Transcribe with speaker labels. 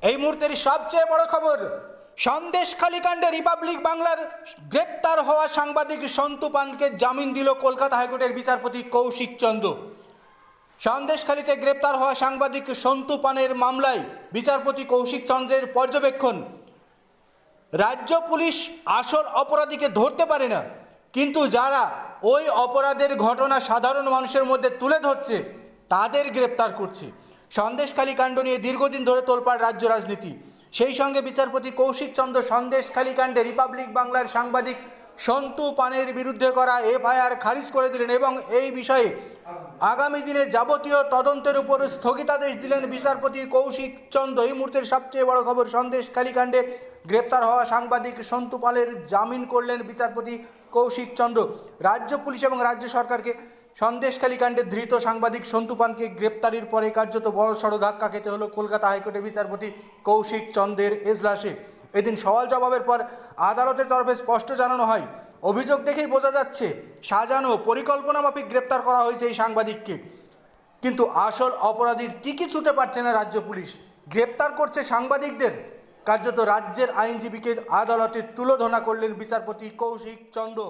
Speaker 1: এই মুহূর্তের সবচেয়ে বড় খবর, সন্দেশখালী কাণ্ডে রিপাবলিক বাংলার গ্রেপ্তার হওয়া সাংবাদিক সন্তু পানকে জামিন দিল কলকাতা হাইকোর্টের বিচারপতি কৌশিক চন্দ্র। সন্দেশখালীতে গ্রেপ্তার হওয়া সাংবাদিক সন্তু পানের মামলায় বিচারপতি কৌশিক চন্দ্রের পর্যবেক্ষণ, রাজ্য পুলিশ আসল অপরাধীকে ধরতে পারে না, কিন্তু যারা ওই অপরাধের ঘটনা সাধারণ মানুষের মধ্যে তুলে ধরছে তাদের গ্রেপ্তার করছে। সন্দেশখালী কাণ্ড নিয়ে দীর্ঘদিন ধরে তোলপাড় রাজ্য রাজনীতি। সেই সঙ্গে বিচারপতি কৌশিক চন্দ্র সন্দেশখালী কাণ্ডে রিপাবলিক বাংলার সাংবাদিক সন্তু পানের বিরুদ্ধে করা এফআইআর খারিজ করে দিলেন এবং এই বিষয়ে আগামী দিনে যাবতীয় তদন্তের উপর স্থগিতাদেশ দিলেন বিচারপতি কৌশিক চন্দ্র। এই মুহূর্তের সবচেয়ে বড় খবর, সন্দেশখালী কাণ্ডে গ্রেপ্তার হওয়া সাংবাদিক সন্তু পালের জামিন করলেন বিচারপতি কৌশিক চন্দ্র। রাজ্য পুলিশ এবং রাজ্য সরকারকে সন্দেশখালী কাণ্ডে ধৃত সাংবাদিক সন্তু পানকে গ্রেপ্তারির পরে কার্যত বড়সড় ধাক্কা খেতে হলো কলকাতা হাইকোর্টের বিচারপতি কৌশিক চন্দ্রের এজলাসে। এদিন সওয়াল জবাবের পর আদালতের তরফে স্পষ্ট জানানো হয়, অভিযোগ দেখেই বোঝা যাচ্ছে সাজানো পরিকল্পনামাফিক গ্রেপ্তার করা হয়েছে এই সাংবাদিককে, কিন্তু আসল অপরাধীর টিকি ছুটে পারছে না রাজ্য পুলিশ, গ্রেপ্তার করছে সাংবাদিকদের। কার্যত রাজ্যের আইনজীবীকে আদালতে তুলোধনা করলেন বিচারপতি কৌশিক চন্দ্র।